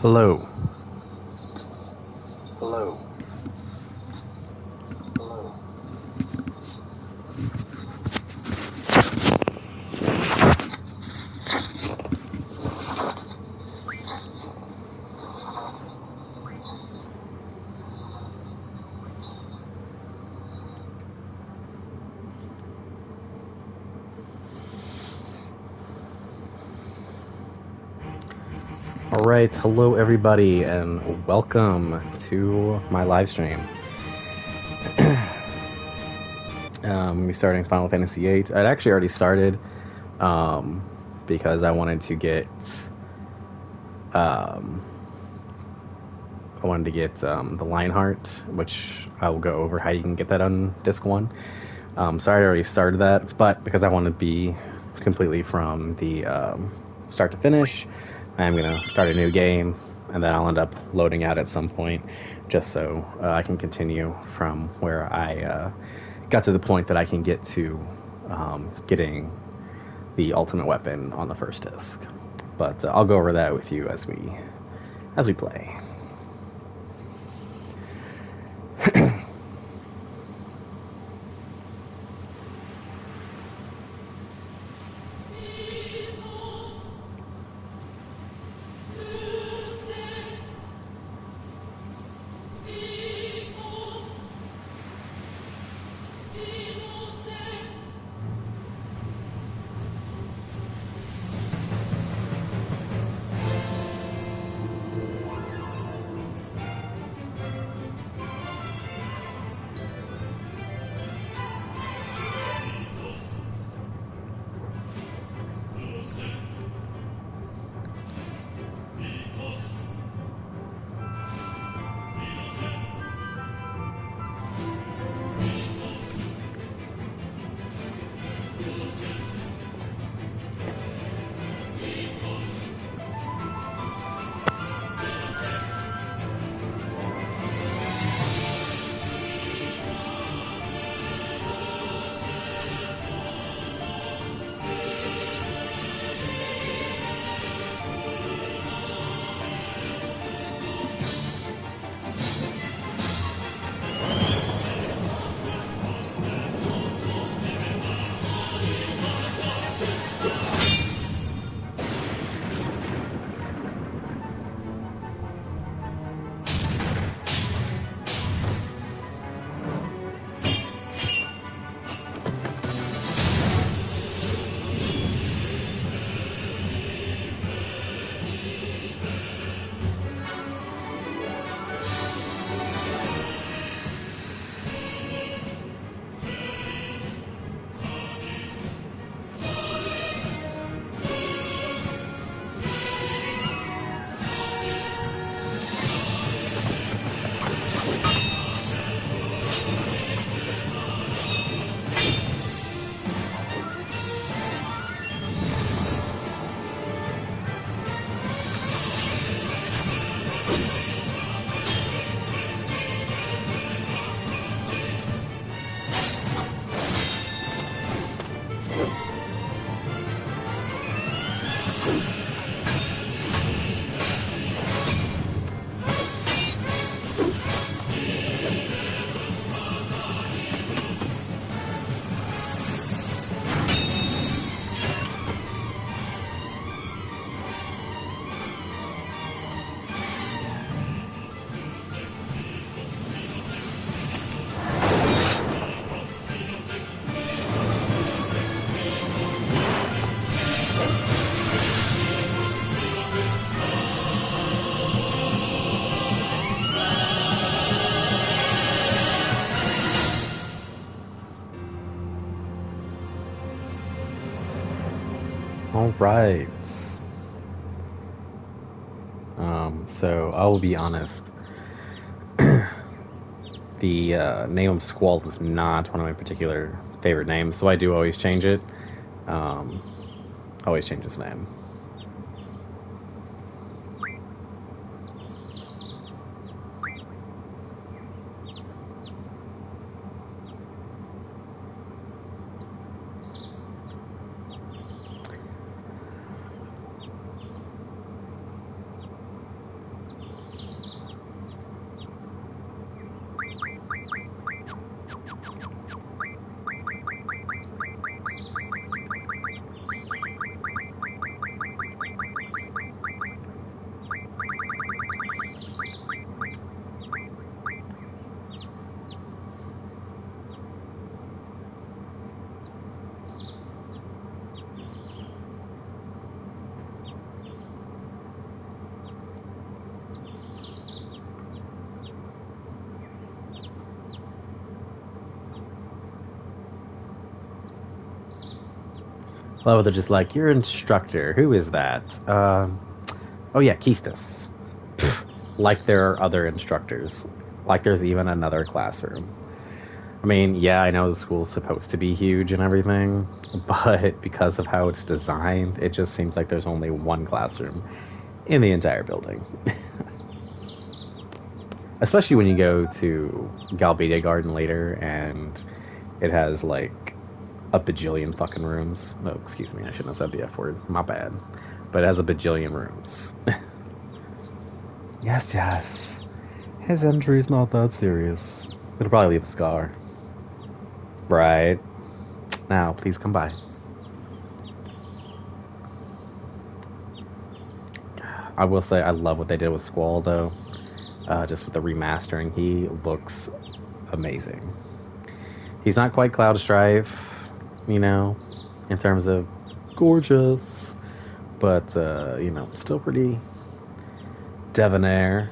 Hello. Hello. Hello. Alright, hello everybody, and welcome to my live stream. We're starting Final Fantasy VIII. I'd actually already started, because I wanted to get, the Lionheart, which I will go over how you can get that on Disc 1. So I already started that, but because I want to be completely from the start to finish, I'm going to start a new game, and then I'll end up loading out at some point, just so I can continue from where I got to the point that I can get to getting the ultimate weapon on the first disc. But I'll go over that with you as we play. Alright. So I will be honest. The name of Squall is not one of my particular favorite names, so I do always change it. Always change his name. Well, they're just like, your instructor, who is that? Oh yeah, Keistis. Like there are other instructors. Like there's even another classroom. I mean, yeah, I know the school's supposed to be huge and everything, but because of how it's designed, it just seems like there's only one classroom in the entire building. Especially when you go to Galbadia Garden later and it has like a bajillion fucking rooms. Oh, excuse me, I shouldn't have said the F word. My bad. But it has a bajillion rooms. Yes. His injury's not that serious. It'll probably leave a scar. Right. Now, please come by. I will say I love what they did with Squall, though. Just with the remastering, he looks amazing. He's not quite Cloud Strife, you know, in terms of gorgeous, but, you know, still pretty debonair.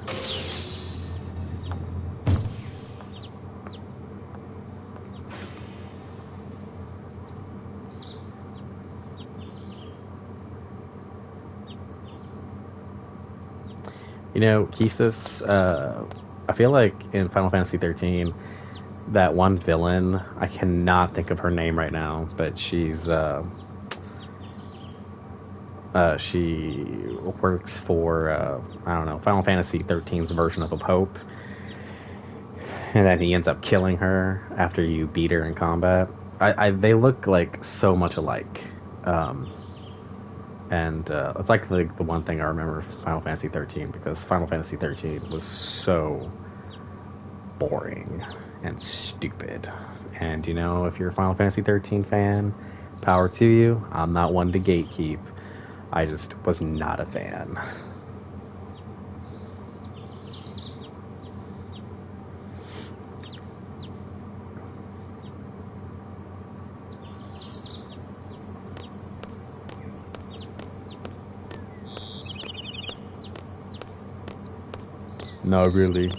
You know, Keistis, I feel like in Final Fantasy XIII, that one villain, I cannot think of her name right now, but she's, she works for, I don't know, Final Fantasy XIII's version of a pope, and then he ends up killing her after you beat her in combat. They look like so much alike. And it's like the one thing I remember from Final Fantasy XIII, because Final Fantasy XIII was so boring and stupid. And, you know, if you're a Final Fantasy XIII fan, power to you. I'm not one to gatekeep. I just was not a fan. Not really.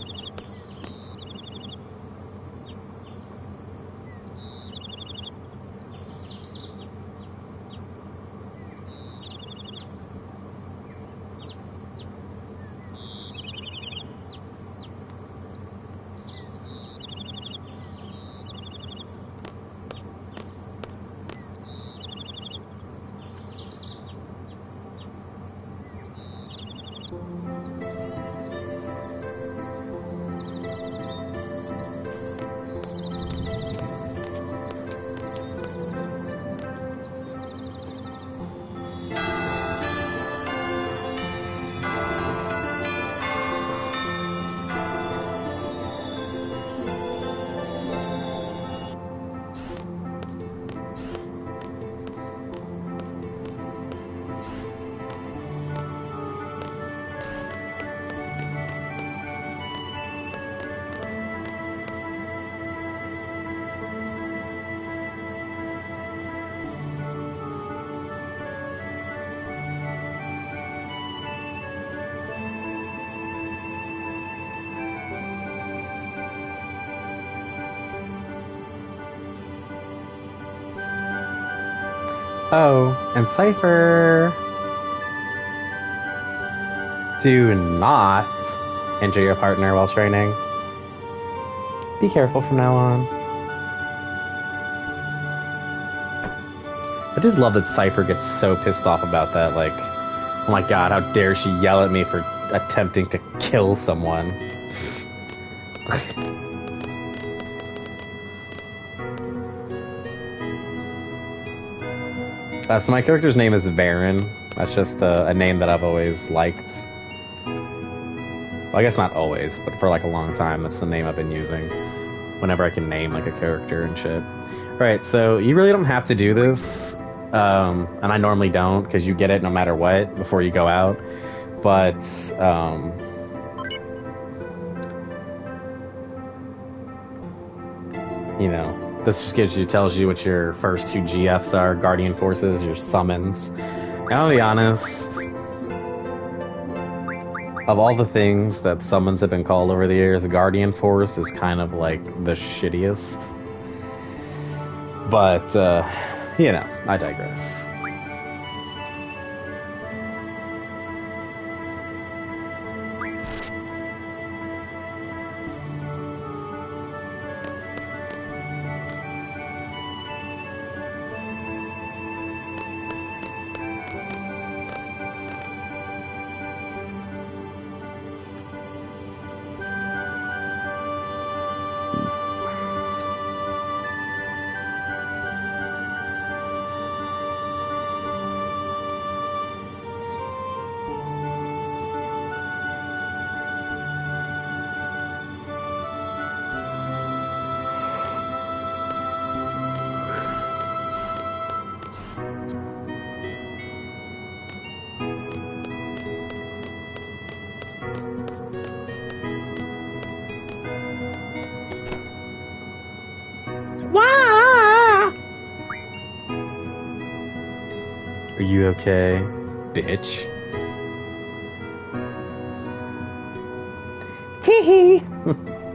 Oh, and Cypher, do not injure your partner while training. Be careful from now on. I just love that Cypher gets so pissed off about that, like, oh my god, how dare she yell at me for attempting to kill someone. So my character's name is Varen. That's just a name that I've always liked. Well, I guess not always, but for like a long time, that's the name I've been using whenever I can name like a character and shit. Alright, so you really don't have to do this, and I normally don't, because you get it no matter what before you go out, but, you know, this just tells you what your first two GFs are, Guardian Forces, your summons. And I'll be honest, of all the things that summons have been called over the years, Guardian Force is kind of like the shittiest. But, You know, I digress. Are you okay, bitch? Tee-hee!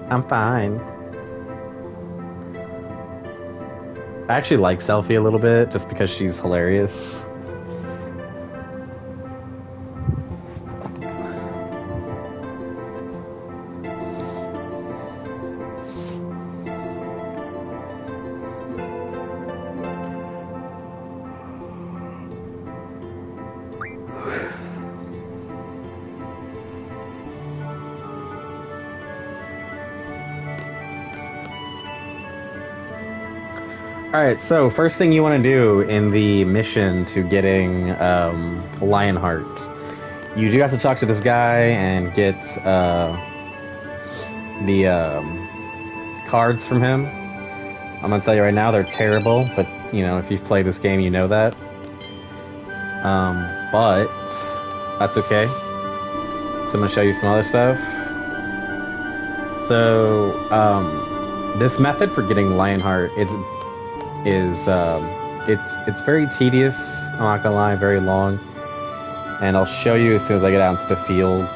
I'm fine. I actually like Selfie a little bit, just because she's hilarious. Alright, so first thing you want to do in the mission to getting Lionheart, you do have to talk to this guy and get the cards from him. I'm going to tell you right now, they're terrible, but, you know, if you've played this game, you know that. But that's okay. So I'm going to show you some other stuff. So, this method for getting Lionheart, it's very tedious, I'm not gonna lie, very long, and I'll show you as soon as I get out into the fields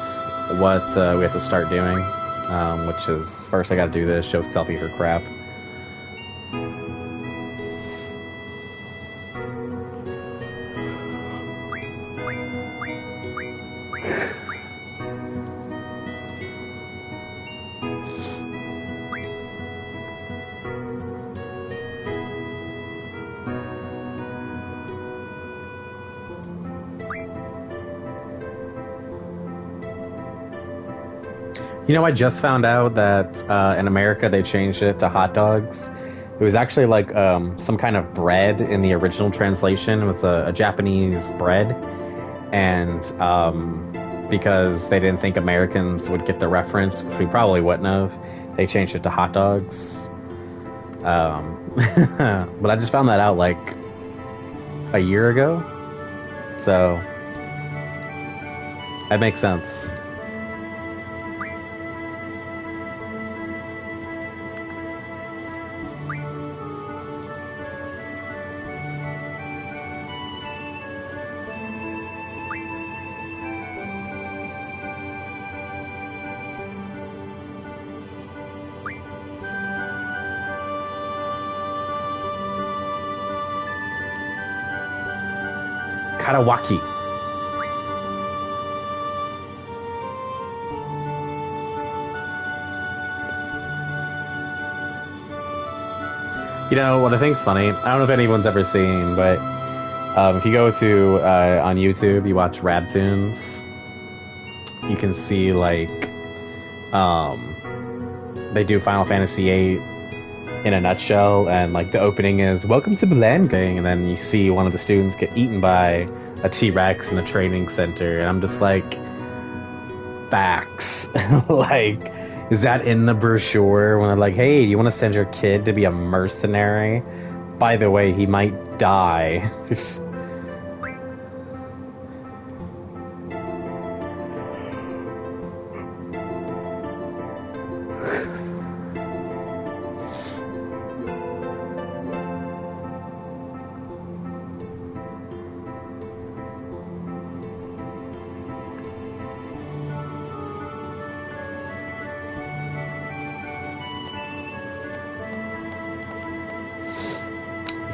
what we have to start doing, which is, first I gotta do this, show Selfie her crap. You know, I just found out that in America they changed it to hot dogs. It was actually like some kind of bread in the original translation. It was a Japanese bread. And because they didn't think Americans would get the reference, which we probably wouldn't have, they changed it to hot dogs. But I just found that out like a year ago. So that makes sense. Karawaki. You know, what I think's funny, I don't know if anyone's ever seen, but if you go to, on YouTube, you watch Radtoons, you can see, like, they do Final Fantasy VIII in a nutshell, and, like, the opening is, "Welcome to the land gang," and then you see one of the students get eaten by a T-Rex in a training center, and I'm just like, facts. Like, is that in the brochure when they're like, hey, do you want to send your kid to be a mercenary? By the way, he might die.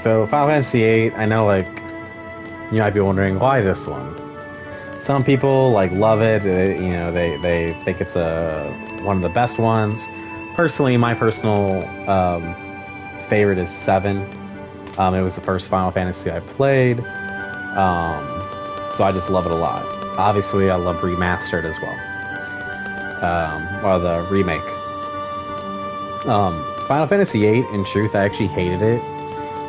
so Final Fantasy VIII, I know, like, you might be wondering, why this one? Some people, like, love it, you know, they think it's one of the best ones. Personally, my personal favorite is 7. It was the first Final Fantasy I played, so I just love it a lot. Obviously, I love Remastered as well, or the remake. Final Fantasy VIII, in truth, I actually hated it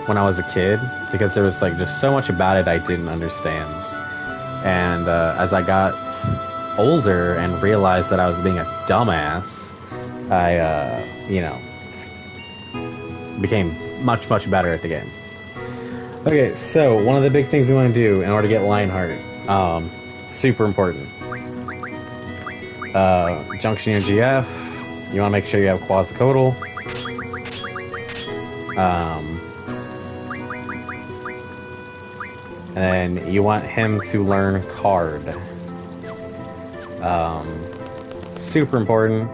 when I was a kid, because there was, like, just so much about it I didn't understand. And as I got older and realized that I was being a dumbass, I, you know, became much, much better at the game. Okay, so one of the big things we want to do in order to get Lionheart, super important. Junctioning and GF, you want to make sure you have Quasicodal. And then you want him to learn Card. Super important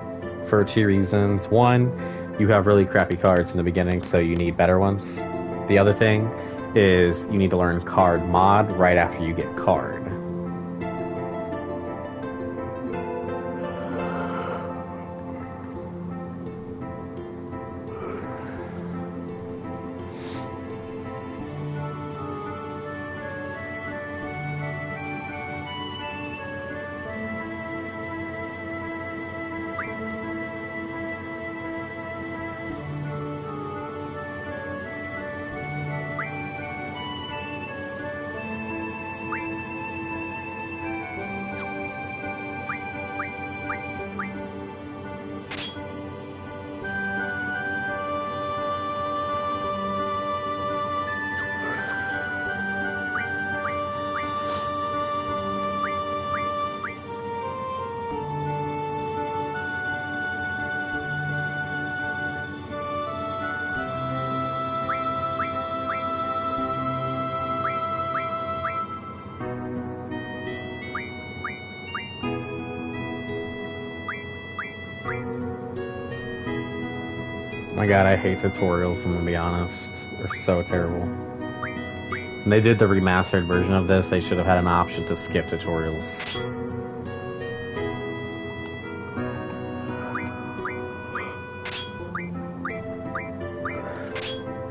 for 2 reasons. One, you have really crappy cards in the beginning, so you need better ones. The other thing is you need to learn Card Mod right after you get Card. My god, I hate tutorials, I'm gonna be honest. They're so terrible. When they did the remastered version of this, they should have had an option to skip tutorials.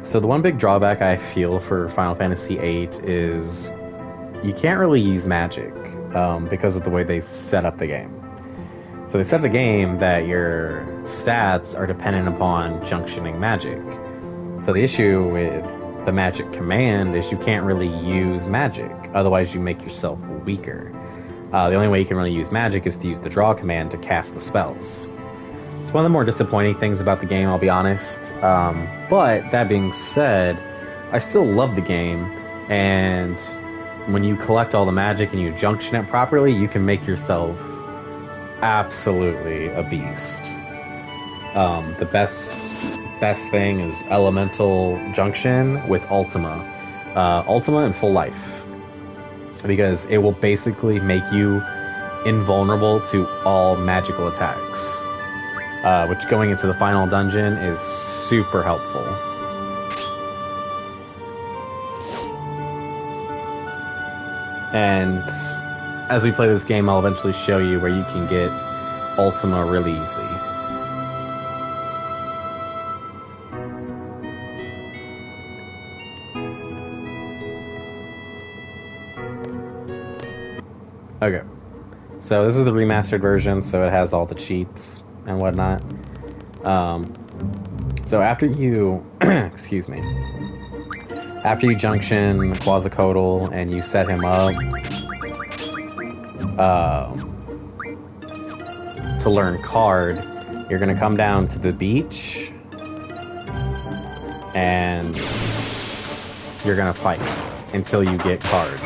So the one big drawback I feel for Final Fantasy VIII is you can't really use magic because of the way they set up the game. So they set the game that your stats are dependent upon junctioning magic. So the issue with the magic command is you can't really use magic, otherwise you make yourself weaker. The only way you can really use magic is to use the draw command to cast the spells. It's one of the more disappointing things about the game, I'll be honest. But that being said, I still love the game, and when you collect all the magic and you junction it properly, you can make yourself absolutely a beast. The best thing is Elemental Junction with Ultima. Ultima and Full Life. Because it will basically make you invulnerable to all magical attacks. Which going into the final dungeon is super helpful. And as we play this game, I'll eventually show you where you can get Ultima really easy. Okay, so this is the remastered version, so it has all the cheats and whatnot. So after you, excuse me, after you junction Quasicodal and you set him up to learn Card, you're gonna come down to the beach and you're gonna fight until you get Card.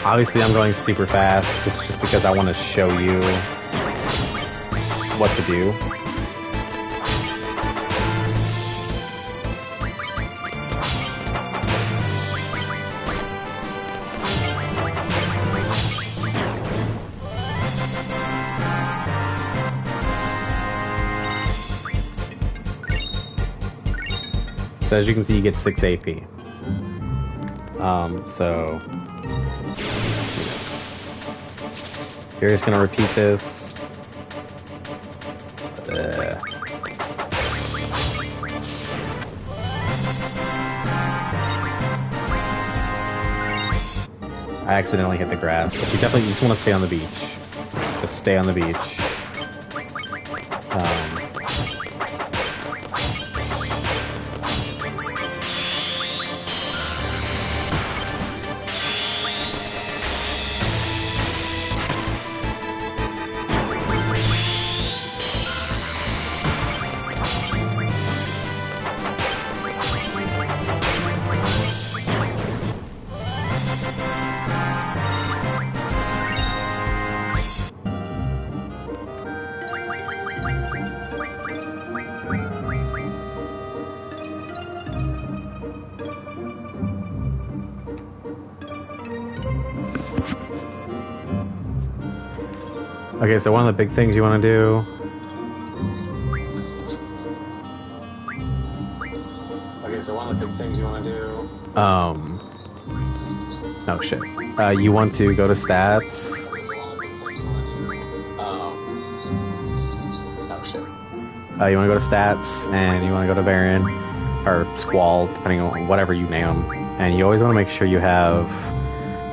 Obviously I'm going super fast. This is just because I want to show you what to do. So as you can see, you get 6 AP. So you're just gonna repeat this. I accidentally hit the grass, but you definitely just want to stay on the beach. Just stay on the beach. Okay, so one of the big things you want to do. Oh shit. You want to go to stats. You want to go to stats, and you want to go to Baron, or Squall, depending on whatever you name them. And you always want to make sure you have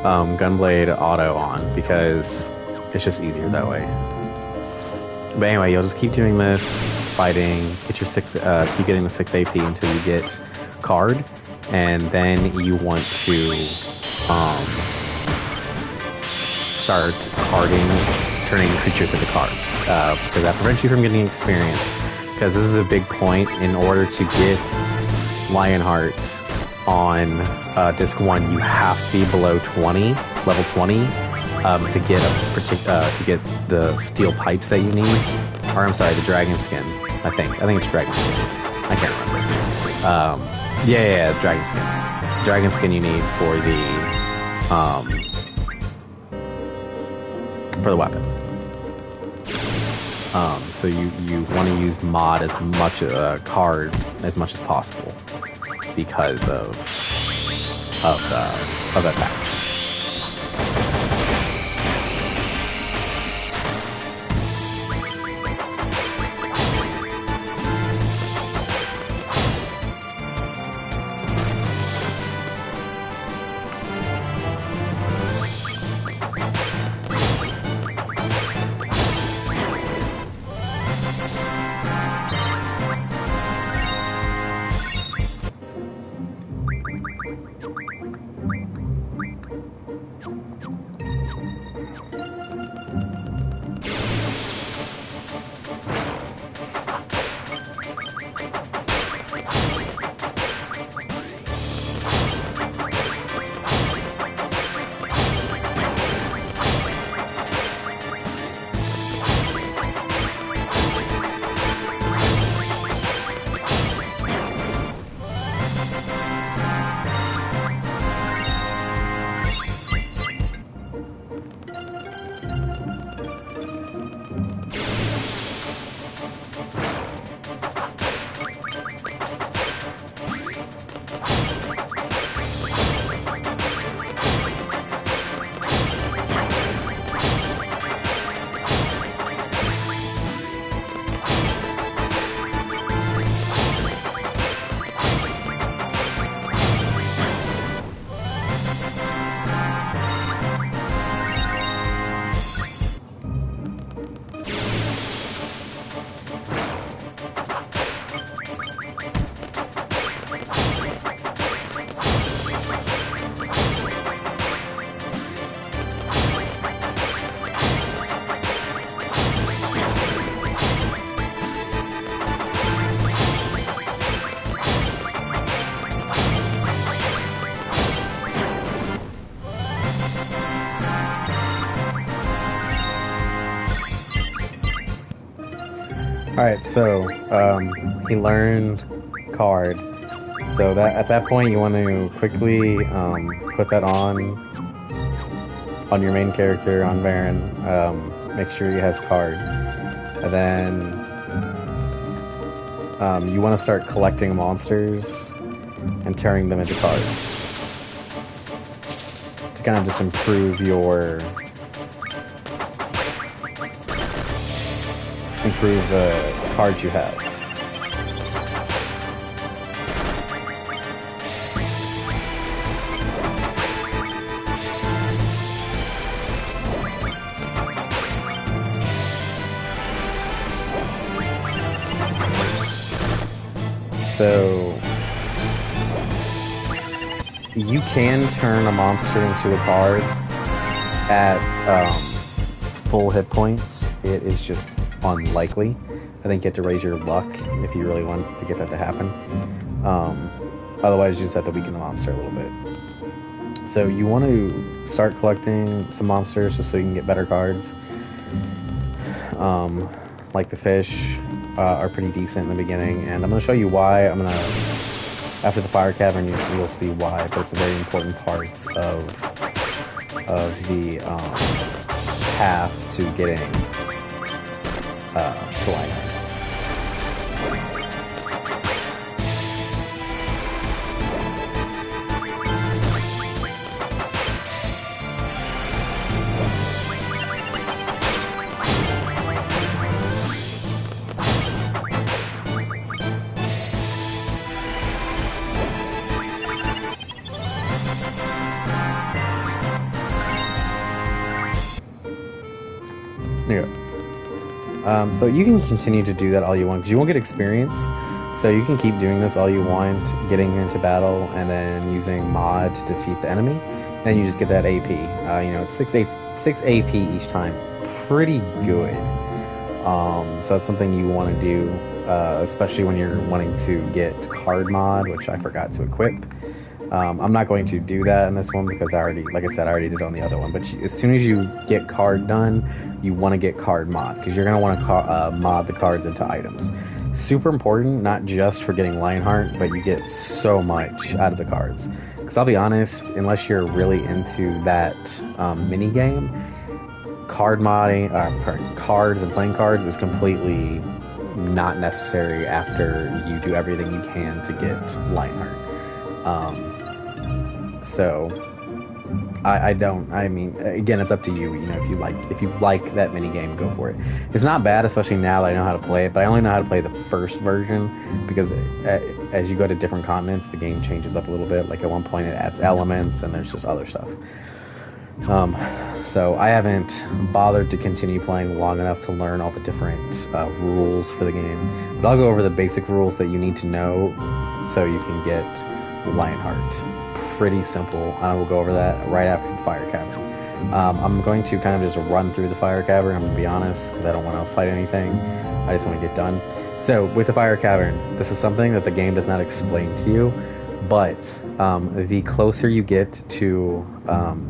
Gunblade Auto on, because it's just easier that way. But anyway, you'll just keep doing this, fighting, get your keep getting the 6 AP until you get card, and then you want to start carding, turning creatures into cards, because that prevents you from getting experience. Because this is a big point. In order to get Lionheart on disc 1, you have to be below 20, level 20, to get to get the steel pipes that you need. Or I'm sorry, the dragon skin. I think it's dragon skin. I can't remember. Yeah, dragon skin. Dragon skin you need for the weapon. So you want to use mod as much card as much as possible because of that fact. Alright, so he learned card. So that at that point you want to quickly put that on your main character, on Baron. Make sure he has card. And then you want to start collecting monsters and turning them into cards to kind of just improve the cards you have. So you can turn a monster into a card at full hit points. It is just unlikely. I think you have to raise your luck if you really want to get that to happen. Otherwise, you just have to weaken the monster a little bit. So you want to start collecting some monsters just so you can get better cards. Like the fish are pretty decent in the beginning, and I'm going to show you why. After the Fire Cavern, you'll see why, but it's a very important part of the path to getting to Lionheart. So you can continue to do that all you want, because you won't get experience. So you can keep doing this all you want, getting into battle, and then using mod to defeat the enemy. Then you just get that AP. It's 6 AP each time. Pretty good. So that's something you want to do, especially when you're wanting to get card mod, which I forgot to equip. I'm not going to do that in this one because I already did it on the other one. But as soon as you get card done, you want to get card mod, because you're going to want to mod the cards into items. Super important, not just for getting Lionheart, but you get so much out of the cards. Because I'll be honest, unless you're really into that mini game, card modding, cards and playing cards is completely not necessary after you do everything you can to get Lionheart. So again, it's up to you. If you like that mini game, go for it. It's not bad, especially now that I know how to play it, but I only know how to play the first version, because as you go to different continents, the game changes up a little bit. Like at one point it adds elements, and there's just other stuff. So I haven't bothered to continue playing long enough to learn all the different rules for the game, but I'll go over the basic rules that you need to know so you can get Lionheart. Pretty simple. I will go over that right after the Fire Cavern. I'm going to kind of just run through the Fire Cavern, I'm going to be honest, because I don't want to fight anything. I just want to get done. So, with the Fire Cavern, this is something that the game does not explain to you, but the closer you get to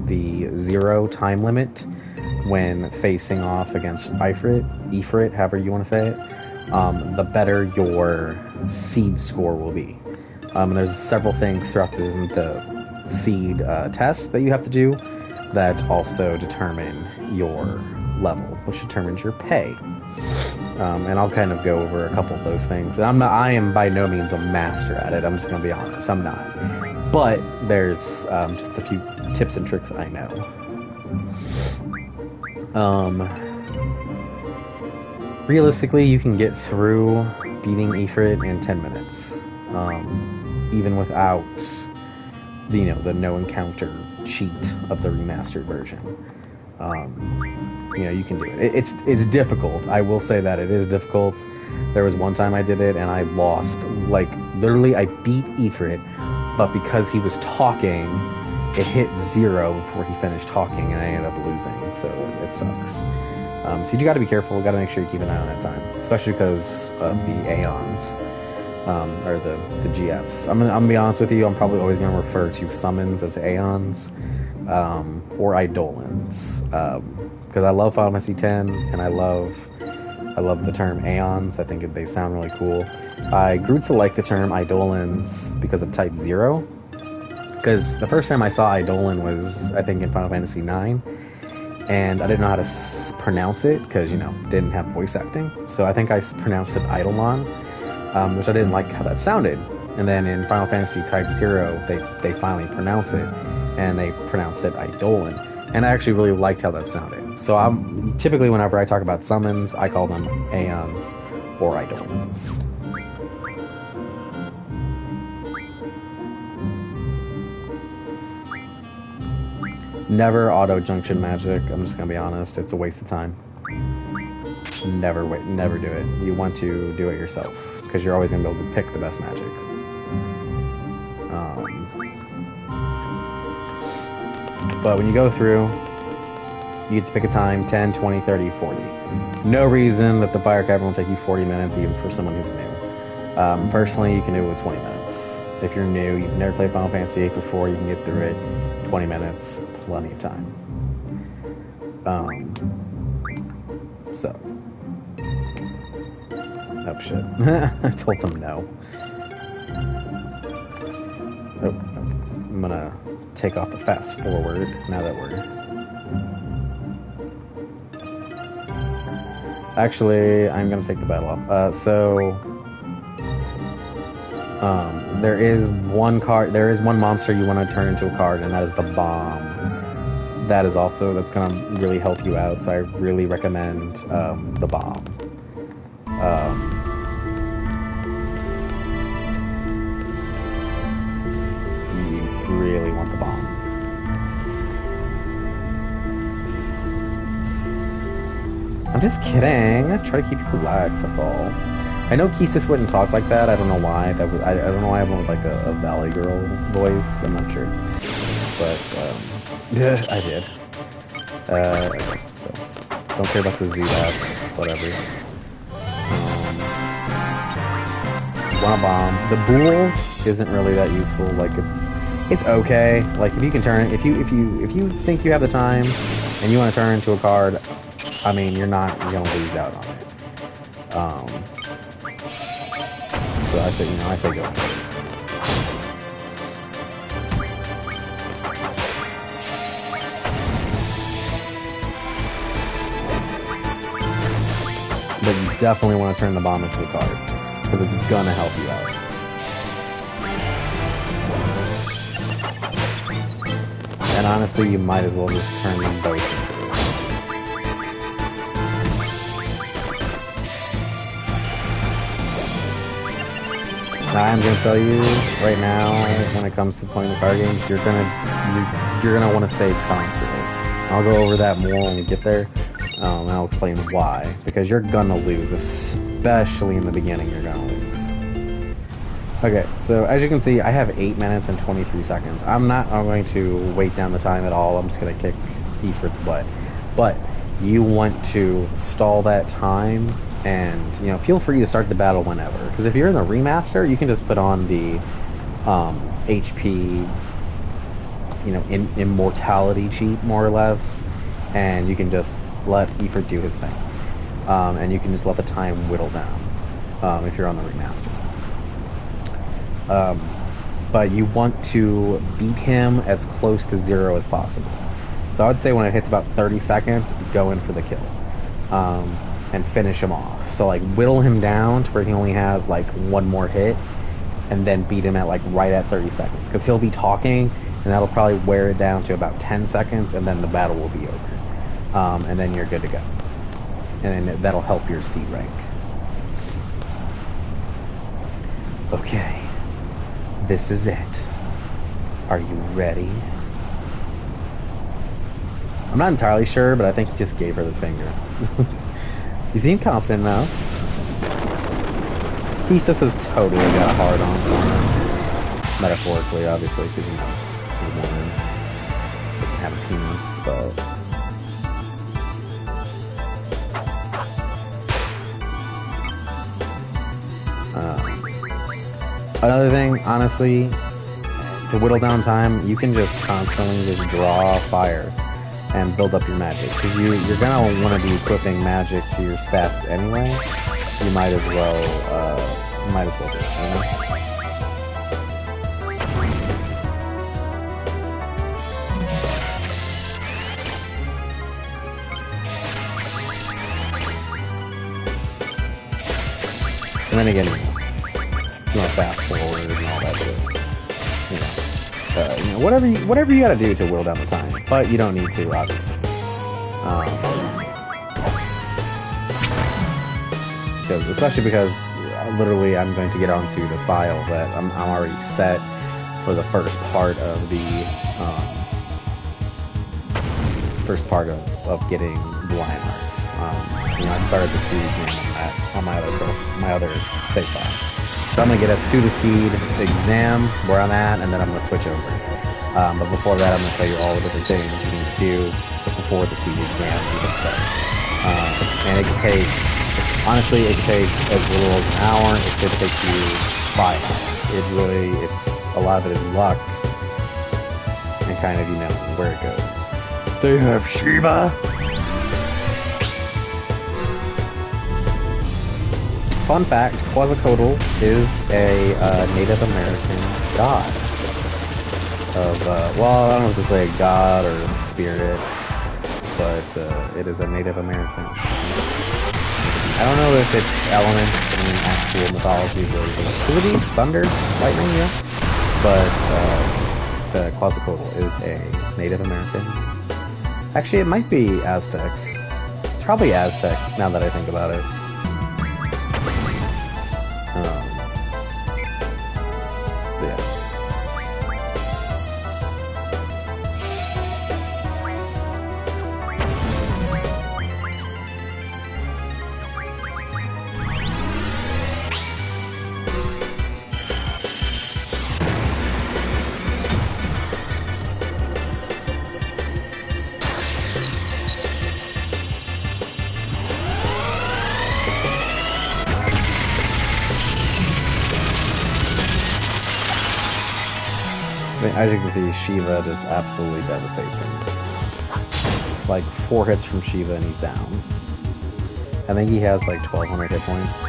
the 0 time limit when facing off against Ifrit, however you want to say it, the better your seed score will be. And there's several things throughout the seed test that you have to do that also determine your level, which determines your pay. And I'll kind of go over a couple of those things. And I am by no means a master at it. I'm just going to be honest. I'm not. But there's just a few tips and tricks I know. Realistically, you can get through beating Ifrit in 10 minutes. Even without the no encounter cheat of the remastered version. You can do it. It's difficult. I will say that it is difficult. There was one time I did it and I lost. Like, literally I beat Ifrit, but because he was talking, it hit 0 before he finished talking, and I ended up losing. So it sucks. So you gotta be careful. Gotta make sure you keep an eye on that time, especially because of the Aeons. Or the GFs. I'm gonna be honest with you, I'm probably always gonna refer to summons as Aeons, or Eidolons, because I love Final Fantasy X, and I love the term Aeons. I think they sound really cool. I grew to like the term Eidolons because of Type 0, because the first time I saw Eidolon was, I think, in Final Fantasy IX, and I didn't know how to pronounce it, because, didn't have voice acting, so I think I pronounced it Eidolon, which I didn't like how that sounded. And then in Final Fantasy Type 0, they finally pronounce it, and they pronounced it Eidolon. And I actually really liked how that sounded. So typically whenever I talk about summons, I call them Aeons or Eidolons. Never auto junction magic. I'm just gonna be honest. It's a waste of time. Never do it. You want to do it yourself because you're always gonna be able to pick the best magic. But when you go through, you get to pick a time: 10, 20, 30, 40. No reason that the Fire Cavern will take you 40 minutes, even for someone who's new. Personally, you can do it with 20 minutes. If you're new, you've never played Final Fantasy VIII before, you can get through it. 20 minutes, plenty of time. Oh shit. I told them no. Oh, I'm gonna take off the fast forward now that we're... Actually, I'm gonna take the battle off. There is one monster you want to turn into a card, and that is the bomb. That's gonna really help you out, so I really recommend the bomb. You really want the bomb. I'm just kidding. I try to keep you relaxed, that's all. I know Kisis wouldn't talk like that. I don't know why. I don't know why I want like a Valley Girl voice. I'm not sure. But, yeah, I did. So, don't care about the Z-Bats. Whatever. Want a bomb. The Bool isn't really that useful. Like, it's okay. Like, if you can turn... If you think you have the time, and you want to turn into a card, I mean, you're gonna lose out on it. So I say go for it. But you definitely want to turn the bomb into a card, because it's gonna help you out. And honestly, you might as well just turn them both into it. I'm gonna tell you right now, when it comes to playing the card games, you're gonna want to save constantly. I'll go over that more when we get there, and I'll explain why. Because you're gonna lose, especially in the beginning. You're gonna lose. Okay, so as you can see, I have 8 minutes and 23 seconds. I'm going to wait down the time at all. I'm just gonna kick Ifrit's butt. But you want to stall that time. And, feel free to start the battle whenever. Because if you're in the remaster, you can just put on the HP, immortality cheat, more or less. And you can just let Ifrit do his thing. And you can just let the time whittle down if you're on the remaster. But you want to beat him as close to 0 as possible. So I would say when it hits about 30 seconds, go in for the kill. And finish him off. So like whittle him down to where he only has like one more hit, and then beat him at like right at 30 seconds. Because he'll be talking, and that'll probably wear it down to about 10 seconds, and then the battle will be over. And then you're good to go. And then that'll help your C rank. Okay. This is it. Are you ready? I'm not entirely sure, but I think he just gave her the finger. You seem confident now. Kisis has totally got a hard on for him. Metaphorically, obviously, because, she's a woman. Doesn't have a penis, but... another thing, honestly, to whittle down time, you can just constantly just draw fire and build up your magic, because you're gonna want to be equipping magic to your stats anyway. You might as well do it, And then again, you want to fast forward and all that shit. Whatever you gotta do to whittle down the time, but you don't need to, obviously. Especially because literally I'm going to get onto the file that I'm already set for the first part of the getting the Lionheart. I started the seed on my other save file. So I'm gonna get us to the seed exam where I'm at, and then I'm gonna switch over. But before that, I'm gonna tell you all the different things you need to do before the seed exam even starts. And it can take, honestly, it can take as little as an hour. It could take you 5 hours. It's a lot of it is luck and kind of where it goes. They have Shiva. Fun fact, Quetzalcoatl is a Native American god of, well, I don't know if it's a god or a spirit, but it is a Native American. I don't know if it's elements in actual mythology of electricity, thunder, lightning, but the Quetzalcoatl is a Native American. Actually, it might be Aztec. It's probably Aztec, now that I think about it. Yeah. As you can see, Shiva just absolutely devastates him. Like 4 hits from Shiva and he's down. I think he has like 1,200 hit points.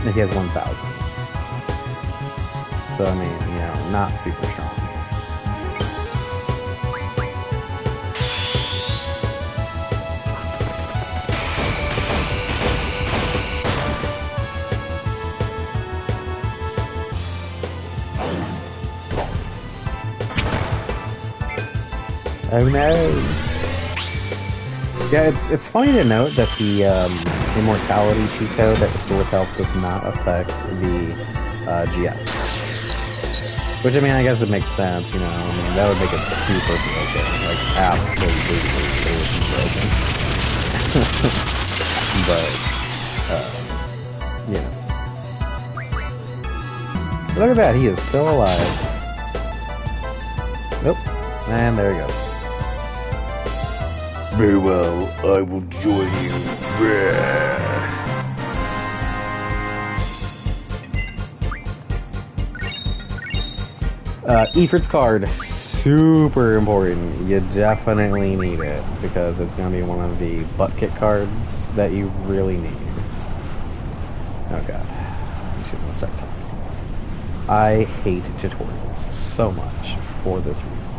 And he has 1,000. So I mean, not super strong. Oh no! Yeah, it's funny to note that the immortality cheat code that restores health does not affect the GFs. Which, I mean, I guess it makes sense, that would make it super broken. Like, absolutely broken. But, look at that, he is still alive. Nope. And there he goes. Very well, I will join you. Ifrit's card, super important. You definitely need it because it's going to be one of the butt kick cards that you really need. Oh god, she's going to start talking. I hate tutorials so much for this reason.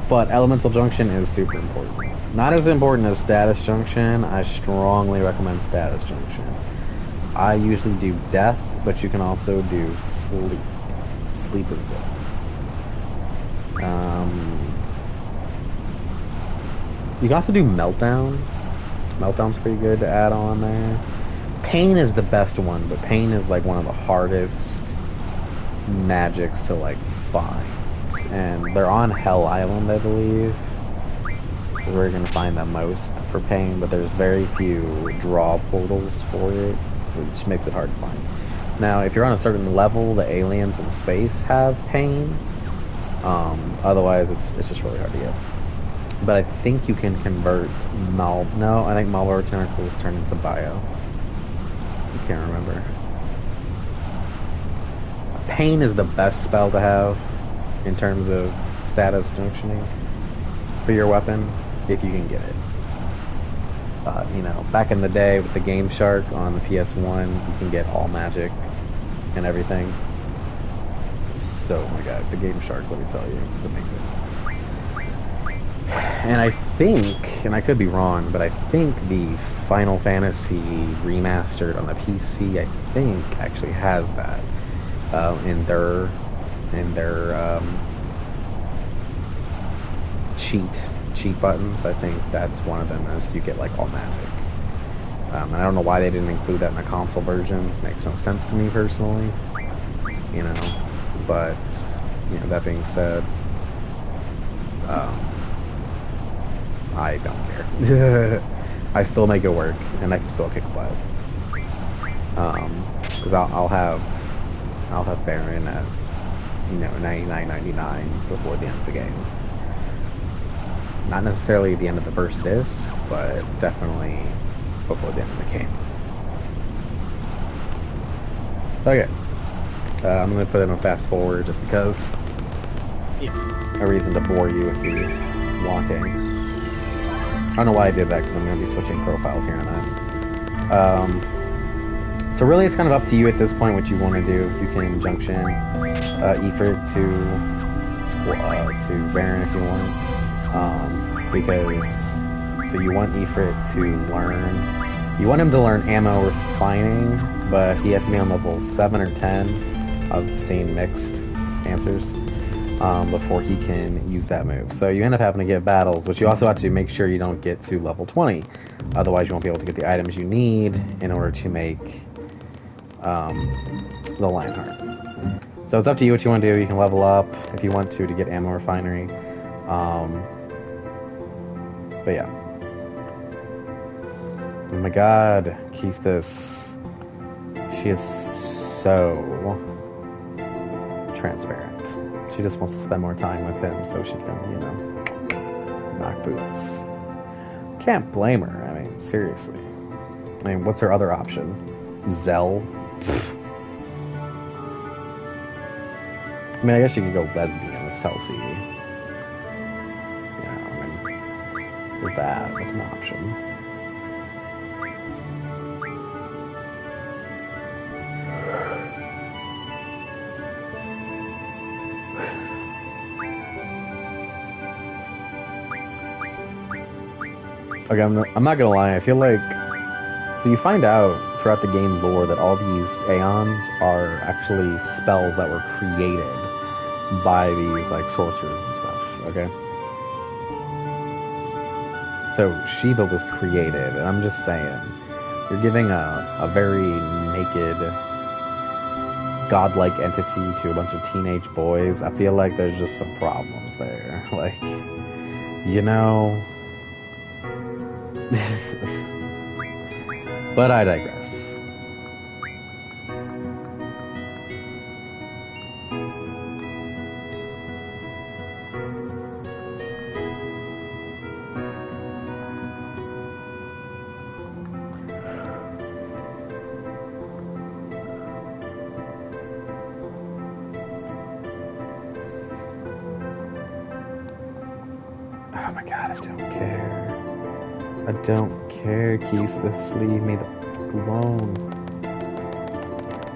But Elemental Junction is super important. Not as important as Status Junction. I strongly recommend Status Junction. I usually do Death, but you can also do Sleep. Sleep is good. You can also do Meltdown. Meltdown's pretty good to add on there. Pain is the best one, but Pain is like one of the hardest magics to like find. And they're on Hell Island, I believe, is where you're going to find them most for Pain, but there's very few draw portals for it, which makes it hard to find. Now, if you're on a certain level, the aliens in space have Pain. Otherwise, it's just really hard to get. But I think you can convert I think Malware Tentacles turn into Bio. I can't remember. Pain is the best spell to have in terms of status junctioning for your weapon, if you can get it. Back in the day with the Game Shark on the PS1, you can get all magic and everything. So, oh my god, the Game Shark, let me tell you, is amazing. And I think, and I could be wrong, but I think the Final Fantasy remastered on the PC, I think, actually has that in their cheat buttons. I think that's one of them, is you get like all magic. And I don't know why they didn't include that in the console versions. Makes no sense to me personally, you know. But you know, that being said, I don't care. I still make it work, and I can still kick butt. Because I'll have Baron at, you know, 99.99 before the end of the game. Not necessarily the end of the first disc, but definitely before the end of the game. Okay, I'm gonna put it on fast forward just because a reason to bore you with the walking. I don't know why I did that, because I'm going to be switching profiles here in a minute. So really it's kind of up to you at this point what you want to do. You can junction Ifrit to Baron if you want. Because, so you want Ifrit to learn, you want him to learn ammo refining, but he has to be on level 7 or 10. I've seen mixed answers. Before he can use that move. So you end up having to get battles, which you also have to make sure you don't get to level 20. Otherwise you won't be able to get the items you need in order to make the Lionheart. So it's up to you what you want to do. You can level up if you want to get ammo refinery. But yeah. Oh my god, Keistis. She is so transparent. She just wants to spend more time with him so she can, you know, knock boots. Can't blame her, I mean, seriously. I mean, what's her other option? Zell? I mean, I guess you could go lesbian with selfie. You know, I mean, there's that. That's an option. Okay, I'm not gonna lie, I feel like, so you find out throughout the game lore that all these Aeons are actually spells that were created by these, like, sorcerers and stuff, okay? So, Shiva was created, and I'm just saying, you're giving a very naked, godlike entity to a bunch of teenage boys. I feel like there's just some problems there, like, you know... But I digress. Oh my god, I don't care. I don't care, Keistis, leave me the fuck alone.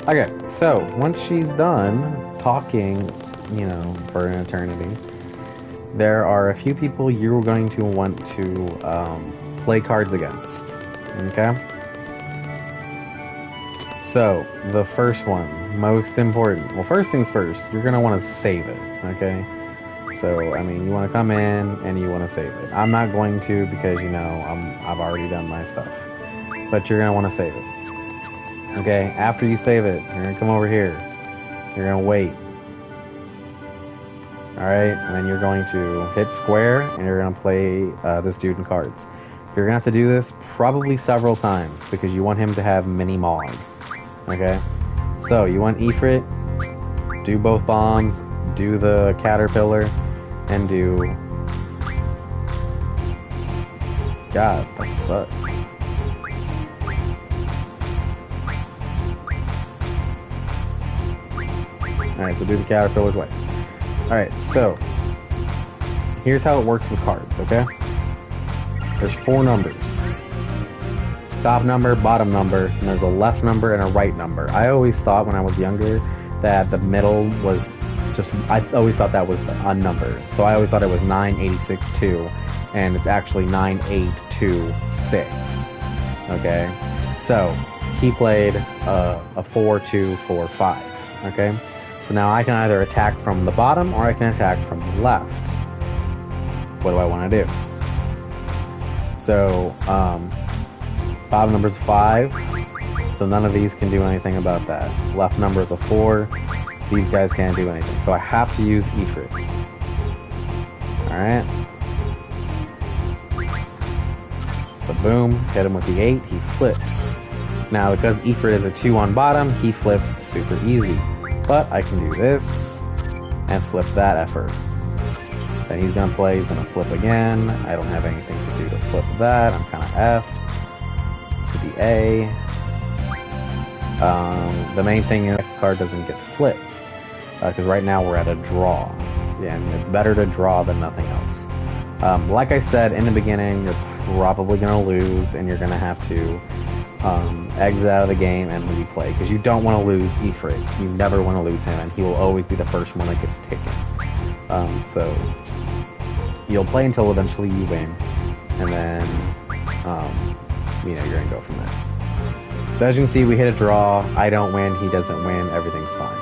Okay, so, once she's done talking, you know, for an eternity, there are a few people you're going to want to play cards against, okay? So, the first one, most important. Well, first things first, you're going to want to save it, okay? So, I mean, you want to come in and you want to save it. I'm not going to because, you know, I've already done my stuff. But you're going to want to save it. Okay, after you save it, you're going to come over here. You're going to wait. Alright, and then you're going to hit square and you're going to play this dude in cards. You're going to have to do this probably several times because you want him to have mini Mog. Okay? So, you want Ifrit, do both bombs, do the caterpillar, and do... God, that sucks. Alright, so do the caterpillar twice. Alright, so here's how it works with cards, okay? There's 4 numbers. top number, bottom number, and there's a left number and a right number. I always thought when I was younger that the middle was just, I always thought that was unnumbered. So I always thought it was 9862, and it's actually 9826. Okay, so he played a 4-2-4-5. Okay, so now I can either attack from the bottom or I can attack from the left. What do I want to do? So, bottom number is 5, so none of these can do anything about that. Left number is a 4, these guys can't do anything. So I have to use Ifrit. Alright. So boom, hit him with the 8, he flips. Now because Ifrit is a 2 on bottom, he flips super easy. But I can do this, and flip that effort. Then he's gonna play, he's gonna flip again. I don't have anything to do to flip that, I'm kinda effed. To the A. The main thing is the next card doesn't get flipped. Because right now we're at a draw. Yeah, and it's better to draw than nothing else. Like I said in the beginning, you're probably gonna lose, and you're gonna have to exit out of the game and replay, because you don't want to lose Ifrit. You never want to lose him, and he will always be the first one that gets taken. So you'll play until eventually you win, and then you know, you're gonna go from there. So as you can see, we hit a draw. I don't win, he doesn't win, everything's fine.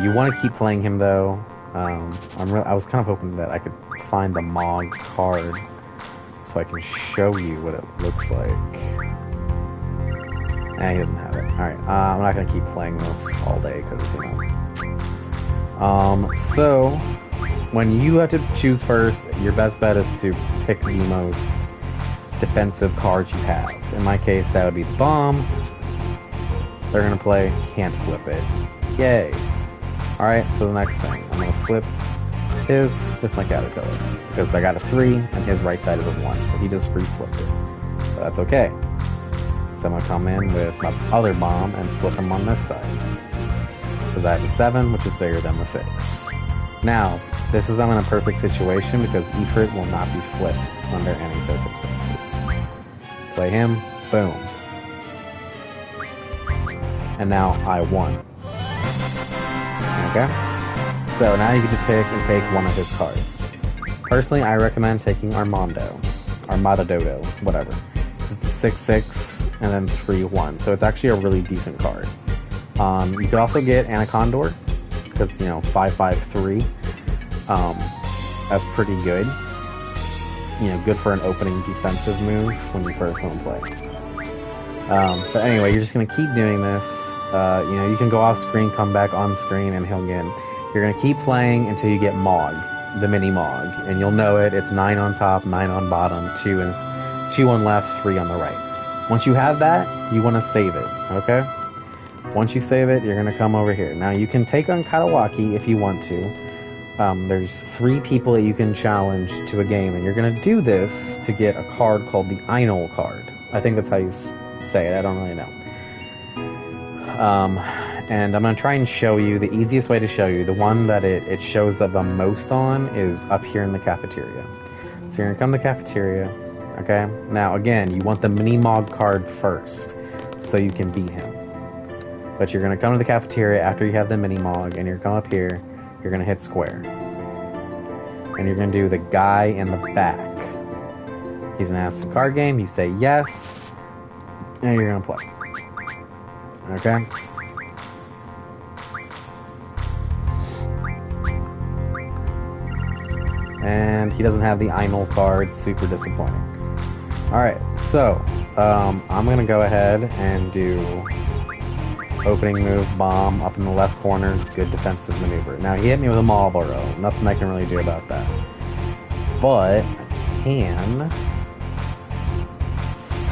You want to keep playing him though. I was kind of hoping that I could find the Mog card so I can show you what it looks like. He doesn't have it. Alright, I'm not going to keep playing this all day because, you know. So, when you have to choose first, your best bet is to pick the most defensive cards you have. In my case, that would be the bomb. They're going to play, can't flip it. Yay. Alright, so the next thing, I'm going to flip his with my caterpillar, because I got a 3 and his right side is a 1, so he just free flipped it. But that's okay. So I'm going to come in with my other bomb and flip him on this side, because I have a 7, which is bigger than the 6. Now, this is I'm in a perfect situation because Ifrit will not be flipped under any circumstances. Play him, boom. And now I won. Okay? So now you get to pick and take one of his cards. Personally, I recommend taking Armando, Dodo, whatever. It's a 6/6 and then 3/1, so it's actually a really decent card. You could also get Anacondor, because, you know, 5/5/3. That's pretty good. You know, good for an opening defensive move when you first want to play. But anyway, you're just gonna keep doing this. You know, you can go off screen, come back on screen, and he'll get. You're gonna keep playing until you get Mog, the mini Mog, and you'll know it. It's 9 on top, 9 on bottom, 2 on left, 3 on the right. Once you have that, you want to save it. Okay. Once you save it, you're gonna come over here. Now you can take on Katawaki if you want to. There's 3 people that you can challenge to a game, and you're gonna do this to get a card called the Einol card. I think that's how you say it. I don't really know. And I'm going to try and show you, the easiest way to show you, the one that it shows up the most on is up here in the cafeteria. So you're going to come to the cafeteria, okay? Now again, you want the mini Mog card first, so you can beat him. But you're going to come to the cafeteria after you have the mini Mog, and you're going to come up here, you're going to hit square. And you're going to do the guy in the back. He's going to ask the card game, you say yes, and you're going to play. Okay? And he doesn't have the Einol card, super disappointing. Alright, so, I'm going to go ahead and do opening move, bomb, up in the left corner, good defensive maneuver. Now, he hit me with a Marlboro, nothing I can really do about that. But, I can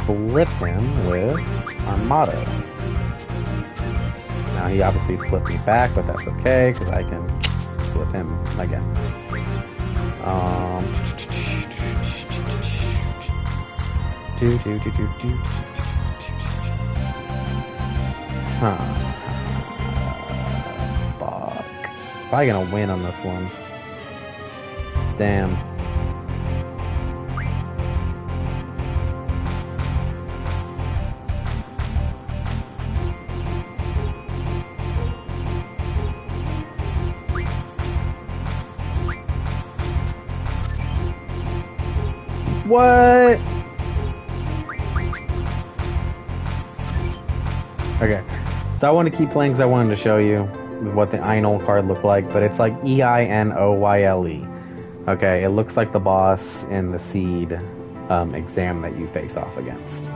flip him with Armado. Now, he obviously flipped me back, but that's okay, because I can flip him again. Fuck. It's probably gonna win on this one. Damn. What? Okay, so I want to keep playing because I wanted to show you what the Einol card looked like, but it's like Einoyle. Okay, it looks like the boss in the seed exam that you face off against.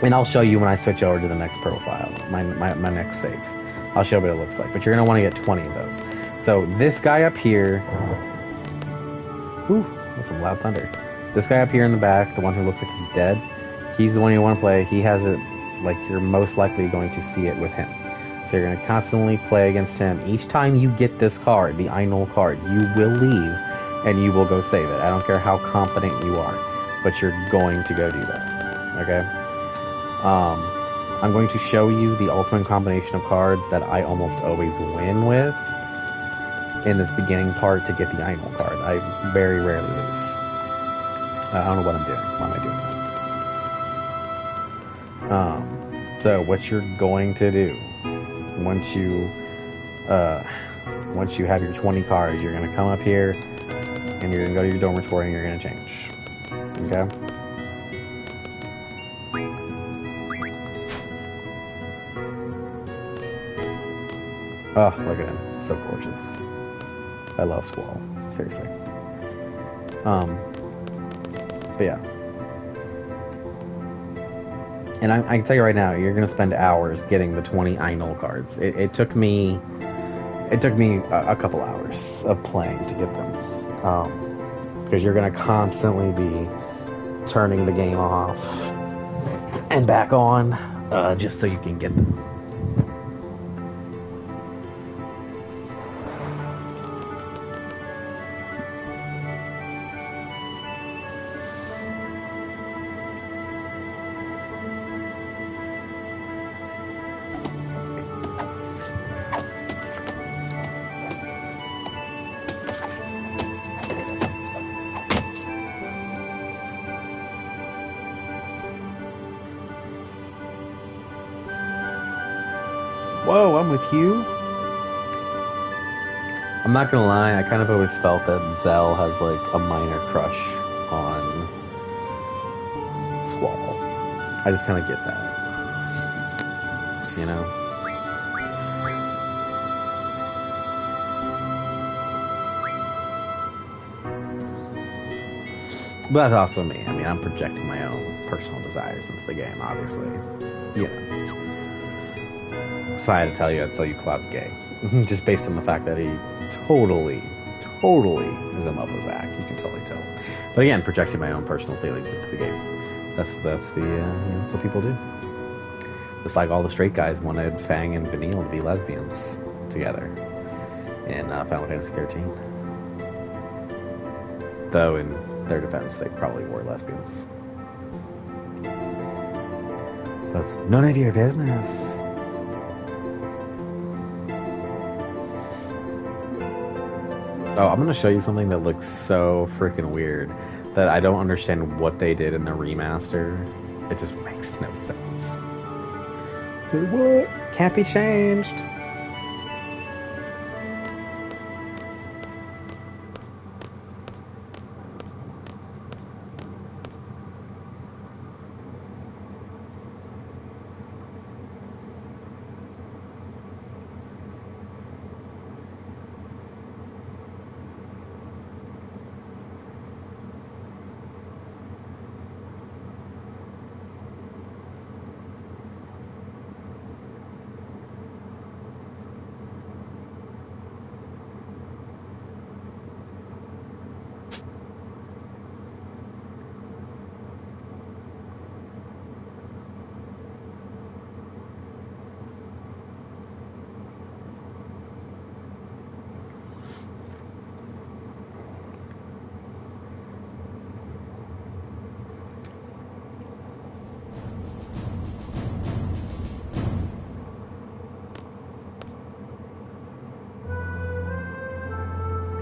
And I'll show you when I switch over to the next profile, my next save. I'll show what it looks like, but you're going to want to get 20 of those. So this guy up here... Ooh, that's some loud thunder. This guy up here in the back, the one who looks like he's dead, he's the one you want to play. He has it, like, you're most likely going to see it with him. So you're going to constantly play against him. Each time you get this card, the Einol card, you will leave and you will go save it. I don't care how competent you are, but you're going to go do that. Okay? I'm going to show you the ultimate combination of cards that I almost always win with in this beginning part to get the Einol card. I very rarely lose. I don't know what I'm doing. Why am I doing that? So what you're going to do once you have your 20 cards, you're going to come up here and you're going to go to your dormitory and you're going to change. Okay? Oh, look at him. So gorgeous. I love Squall. Seriously. But yeah. And I can tell you right now, you're going to spend hours getting the 20 Einol cards. It took me a couple hours of playing to get them. Because you're going to constantly be turning the game off and back on just so you can get them. Whoa, I'm with you. I'm not gonna lie, I kind of always felt that Zell has like a minor crush on Squall. I just kind of get that. You know? But that's also me. I mean, I'm projecting my own personal desires into the game, obviously. You know. So I had to tell you, Cloud's gay. Just based on the fact that he totally is in love with Zach. You can totally tell. But again, projecting my own personal feelings into the game. That's what people do. Just like all the straight guys wanted Fang and Vanille to be lesbians together in Final Fantasy XIII. Though in their defense, they probably were lesbians. That's none of your business. Oh, I'm going to show you something that looks so freaking weird that I don't understand what they did in the remaster. It just makes no sense. So what? Can't be changed.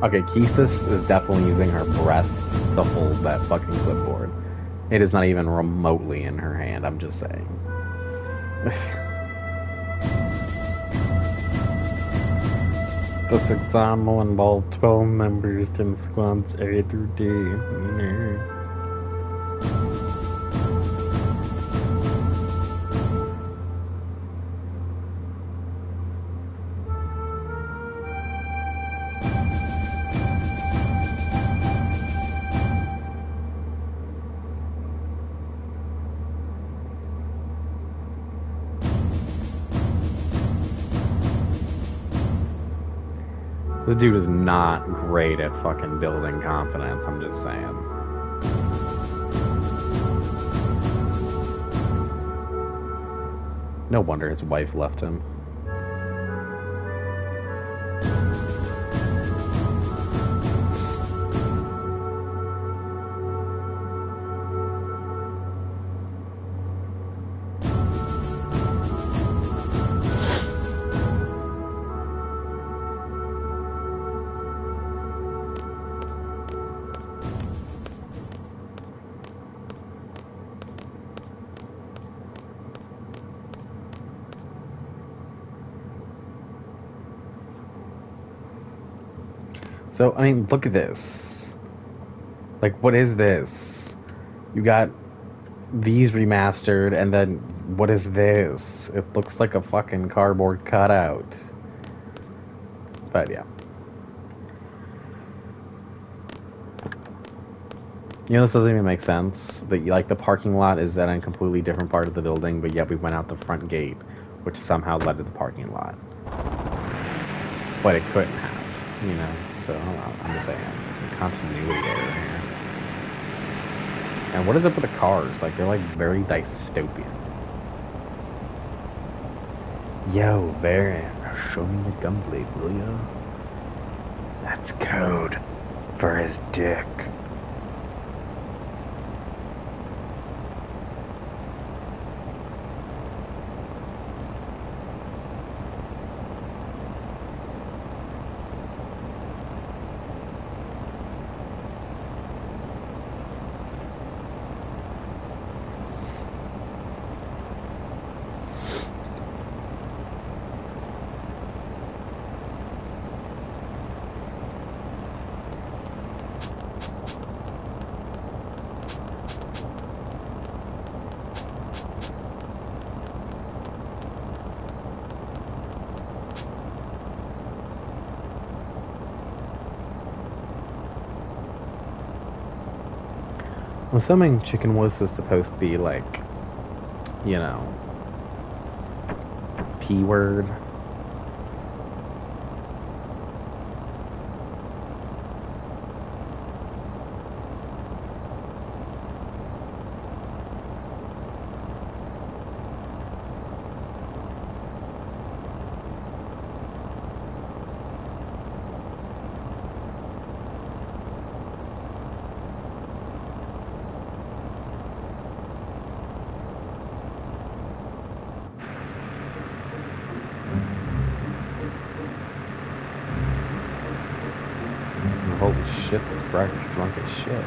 Okay, Keistis is definitely using her breasts to hold that fucking clipboard. It is not even remotely in her hand, I'm just saying. This exam will involve 12 members in squads A through D. This dude is not great at fucking building confidence, I'm just saying. No wonder his wife left him. So, I mean, look at this. Like, what is this? You got these remastered, and then what is this? It looks like a fucking cardboard cutout. But, yeah. You know, this doesn't even make sense. That, like, the parking lot is at a completely different part of the building, but yet we went out the front gate, which somehow led to the parking lot. But it couldn't have, you know? So, I'm just saying, it's a continuity error here. And what is up with the cars? Like, they're, like, very dystopian. Yo, Baron, show me your gunblade, will ya? That's code for his dick. I'm assuming Chicken Wuss is supposed to be like, you know, P word. Holy shit, this driver's drunk as shit.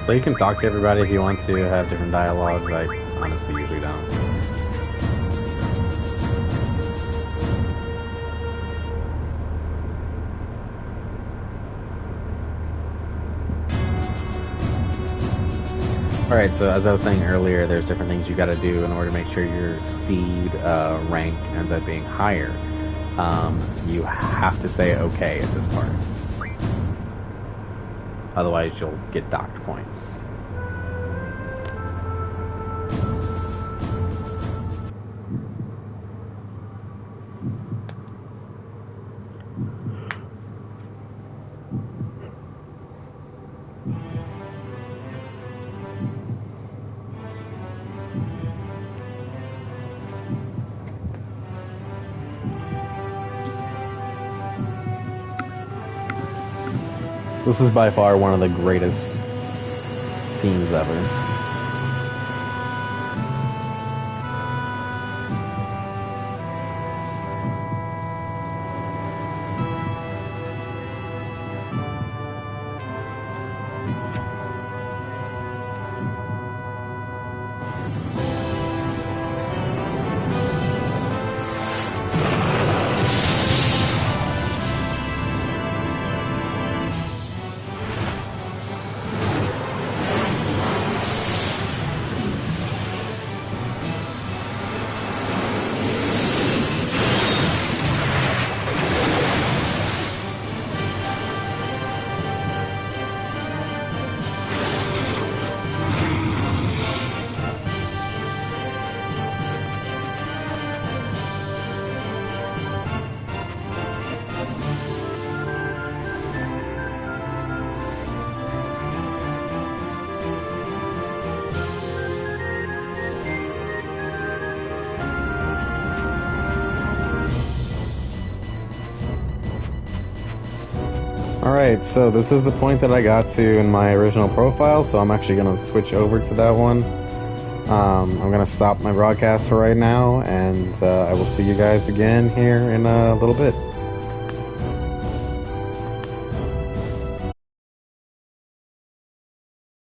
So you can talk to everybody if you want to have different dialogues. I honestly usually don't. Alright, so as I was saying earlier, there's different things you gotta do in order to make sure your seed rank ends up being higher. You have to say okay at this part. Otherwise you'll get docked points. This is by far one of the greatest scenes ever. Alright, so this is the point that I got to in my original profile, so I'm actually going to switch over to that one. I'm going to stop my broadcast for right now, and I will see you guys again here in a little bit.